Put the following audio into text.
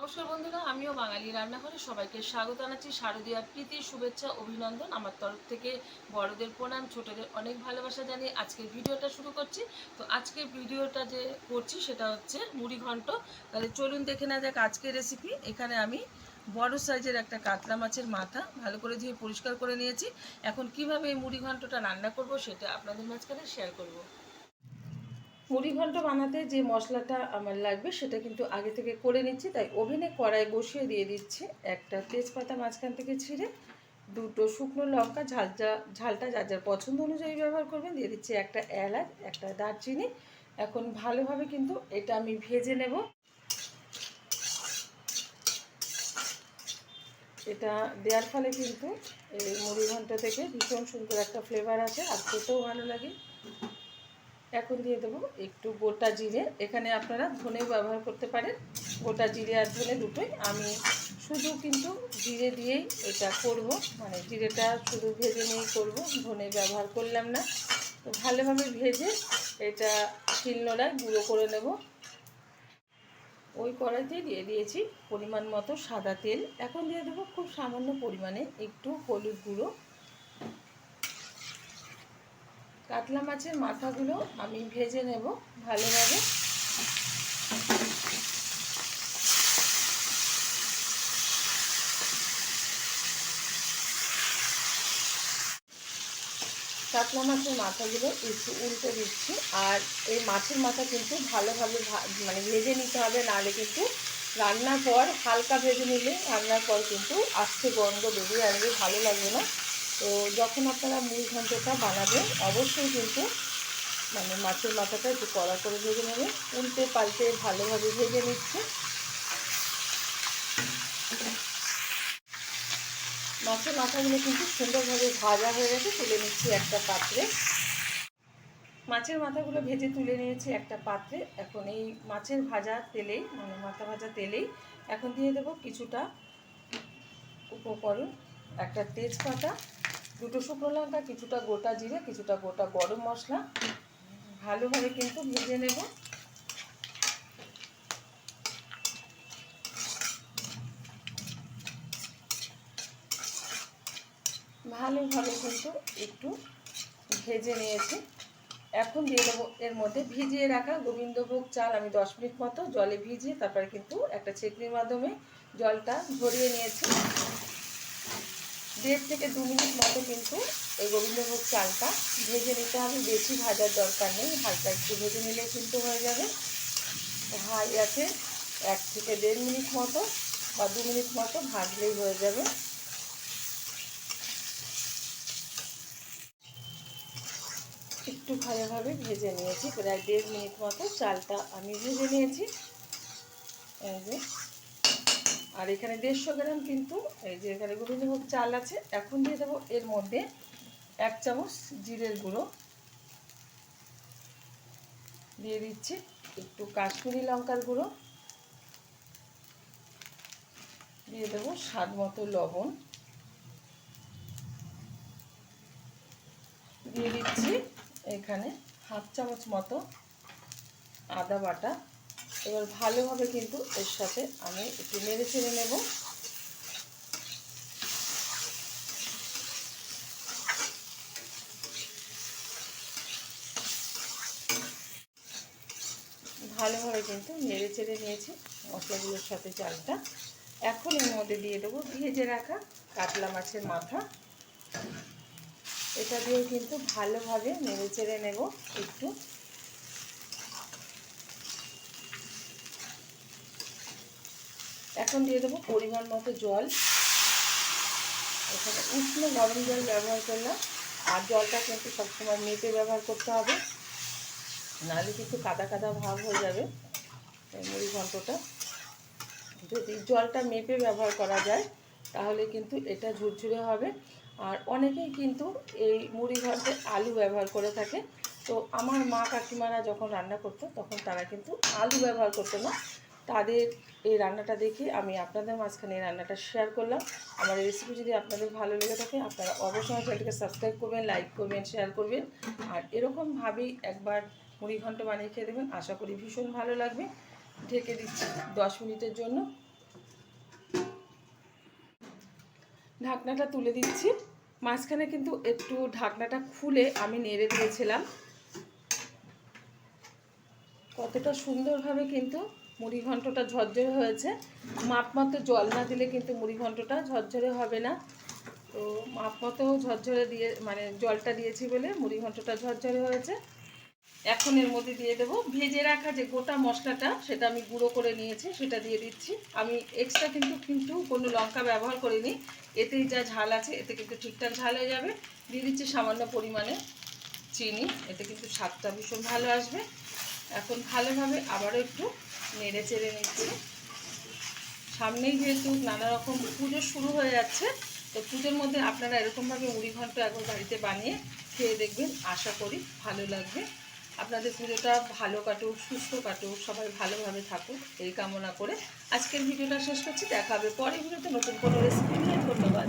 নমস্কার বন্ধুরা, আমিও বাঙালি রান্নাঘরে সবাইকে স্বাগত জানাচ্ছি। শারদীয়ার প্রীতি, শুভেচ্ছা, অভিনন্দন আমার তরফ থেকে। বড়দের প্রণাম, ছোটদের অনেক ভালোবাসা জানিয়ে আজকের ভিডিওটা শুরু করছি। তো আজকের ভিডিওটা যে করছি সেটা হচ্ছে মুড়ি ঘন্ট। তাহলে চলুন দেখে নেওয়া যাক আজকের রেসিপি। এখানে আমি বড় সাইজের একটা কাতলা মাছের মাথা ভালো করে ধুয়ে পরিষ্কার করে নিয়েছি। এখন কিভাবে এই মুড়ি ঘন্টটা রান্না করব সেটা আপনাদের মাঝখানে শেয়ার করব। মুড়ি ঘন্ট বানাতে যে মশলাটা আমার লাগবে সেটা কিন্তু আগে থেকে করে নিচ্ছি। তাই ওভেনে কড়াই বসিয়ে দিয়ে দিচ্ছি একটা তেজপাতা মাঝখান থেকে ছিঁড়ে, দুটো শুকনো লঙ্কা, ঝালটা যার যার পছন্দ অনুযায়ী ব্যবহার করবেন, দিয়ে দিচ্ছি একটা এলাচ, একটা দারচিনি। এখন ভালোভাবে কিন্তু এটা আমি ভেজে নেব। এটা দেওয়ার ফলে কিন্তু এই মুড়ি ঘন্ট থেকে ভীষণ সুন্দর একটা ফ্লেভার আসে আর খেতেও ভালো লাগে। এখন দিয়ে দেবো একটু গোটা জিরে। এখানে আপনারা ধনেও ব্যবহার করতে পারেন, গোটা জিরে আর ধনে দুটোই। আমি শুধু কিন্তু জিরে দিয়েই এটা করব, মানে জিরেটা শুধু ভেজে নিয়েই করব, ধনে ব্যবহার করলাম না। তো ভালোভাবে ভেজে এটা শিলনোড়ায় গুঁড়ো করে নেব। ওই কড়াইতে দিয়ে দিয়েছি পরিমাণ মতো সাদা তেল। এখন দিয়ে দেবো খুব সামান্য পরিমাণে একটু হলুদ গুঁড়ো। কাতলা মাছের মাথাগুলো আমি ভেজে নেব ভালোভাবে। কাতলা মাছের মাথাগুলো একটু উল্টে দিচ্ছি। আর এই মাছের মাথা কিন্তু ভালোভাবে মানে ভেজে নিতে হবে, নাহলে কিন্তু রান্নার পর হালকা ভেজে নিলে রান্নার পর কিন্তু আস্তে গন্ধ বেরিয়ে আসবে, ভালো লাগবে না। তো যখন আপনারা মুড়ি ঘন্টটা বানাবেন অবশ্যই কিন্তু মানে মাছের মাথাটা একটু কড়া করে ভেজে নেবে। উল্টে পাল্টে ভালোভাবে ভেজে নিচ্ছে। মাছের মাথাগুলো কিন্তু সুন্দরভাবে ভাজা হয়ে গেছে, তুলে নিচ্ছি একটা পাত্রে। মাছের মাথাগুলো ভেজে তুলে নিয়েছি একটা পাত্রে। এখন এই মাছের ভাজা তেলেই, মানে মাথা ভাজা তেলেই এখন দিয়ে দেবো কিছুটা উপকরণ। একটা তেজপাতা, দুটো শুকনো লঙ্কা, কিছুটা গোটা জিরে, কিছুটা গোটা গরম মশলা। ভালোভাবে কিন্তু ভেজে নেব। ভালোভাবে কিন্তু একটু ভেজে নিয়েছি। এখন দিয়ে দেবো এর মধ্যে ভিজিয়ে রাখা গোবিন্দভোগ চাল। আমি 10 মিনিট মতো জলে ভিজিয়ে তারপরে কিন্তু একটা ছেঁকনির মাধ্যমে জলটা ঝরিয়ে নিয়েছি। 1.5 থেকে 2 মিনিট মতো কিন্তু এই গোবিন্দভোগ চালটা ভেজে নিতে হবে। বেশি ভাজার দরকার নেই, হালকা একটু ভেজে নিলে কিন্তু হয়ে যাবে। হাই আছে 1 থেকে 1.5 মিনিট মতো বা 2 মিনিট মতো ভাজলেই হয়ে যাবে। একটু ভালোভাবে ভেজে নিয়েছি, প্রায় 1.5 মিনিট মতো চালটা আমি ভেজে নিয়েছি। এই যে, আর এখানে 150 গ্রাম কিন্তু এই যে এখানে গোবিন্দভোগ চাল আছে। এখন দিয়ে দেবো এর মধ্যে 1 চামচ জিরের গুঁড়ো, দিয়ে দিচ্ছি একটু কাশ্মীরি লঙ্কার গুঁড়ো, দিয়ে দেবো স্বাদ মতো লবণ, দিয়ে দিচ্ছি এখানে 1/2 চামচ মতো আদা বাটা। এবার ভালোভাবে কিন্তু এর সাথে আমি একটু নেড়ে চেড়ে নেব। ভালোভাবে কিন্তু নেড়ে চেড়ে নিয়েছি মশলাগুলোর সাথে চালটা। এখন এর মধ্যে দিয়ে দেবো ভেজে রাখা কাতলা মাছের মাথা। এটা দিয়েও কিন্তু ভালোভাবে নেড়ে চেড়ে নেব একটু। এখন দিয়ে দেবো পরিমাণ মতো জল। এখানে উষ্ণ গরম জল ব্যবহার করলাম। আর জলটা কিন্তু সবসময় মেপে ব্যবহার করতে হবে, নাহলে কিন্তু কাদা কাদা ভাব হয়ে যাবে এই মুড়ি ঘন্টটা। যদি জলটা মেপে ব্যবহার করা যায় তাহলে কিন্তু এটা ঝুরঝুরে হবে। আর অনেকেই কিন্তু এই মুড়ি ঘন্টে আলু ব্যবহার করে থাকে। তো আমার মা কাকিমারা যখন রান্না করতো তখন তারা কিন্তু আলু ব্যবহার করতো না। তাদের এই রান্নাটা দেখে আমি আপনাদের মাঝখানে এই রান্নাটা শেয়ার করলাম। আমার এই রেসিপি যদি আপনাদের ভালো লেগে থাকে আপনারা অবশ্যই চ্যানেলটাকে সাবস্ক্রাইব করবেন, লাইক করবেন, শেয়ার করবেন। আর এরকমভাবেই একবার মুড়ি ঘন্ট বানিয়ে খেয়ে দেবেন, আশা করি ভীষণ ভালো লাগবে। ঢেকে দিচ্ছি 10 মিনিটের জন্য। ঢাকনাটা তুলে দিচ্ছি। মাঝখানে কিন্তু একটু ঢাকনাটা খুলে আমি নেড়ে দিয়েছিলাম। কতটা সুন্দরভাবে কিন্তু মুড়ি ঘন্টটা ঝরঝরে হয়েছে। মাপ মতো জল না দিলে কিন্তু মুড়ি ঘন্টটা ঝরঝরে হবে না। তো মাপ মতো ঝরঝরে দিয়ে মানে জলটা দিয়েছি বলে মুড়ি ঘন্টটা ঝরঝরে হয়েছে। এখন এর মধ্যে দিয়ে দেবো ভেজে রাখা যে গোটা মশলাটা, সেটা আমি গুঁড়ো করে নিয়েছি, সেটা দিয়ে দিচ্ছি। আমি এক্সট্রা কিন্তু কোনো লঙ্কা ব্যবহার করিনি, এতেই যা ঝাল আছে এতে কিন্তু ঠিকঠাক ঝাল হয়ে যাবে। দিয়ে দিচ্ছি সামান্য পরিমাণে চিনি, এতে কিন্তু স্বাদটা ভীষণ ভালো আসবে। এখন ভালোভাবে আবারও একটু নেড়ে চেড়ে নিচ্ছি। সামনেই যেহেতু নানা রকম পুজো শুরু হয়ে যাচ্ছে, তো পুজোর মধ্যে আপনারা এরকমভাবে মুড়ি ঘন্ট একবার বাড়িতে বানিয়ে খেয়ে দেখবেন, আশা করি ভালো লাগবে। আপনাদের পুজোটা ভালো কাটুক, সুস্থ কাটুক, সবাই ভালোভাবে থাকুক এই কামনা করে আজকের ভিডিওটা শেষ করছি। দেখা হবে পরের ভিডিওতে নতুন কোনো রেসিপি নিয়ে। ধন্যবাদ।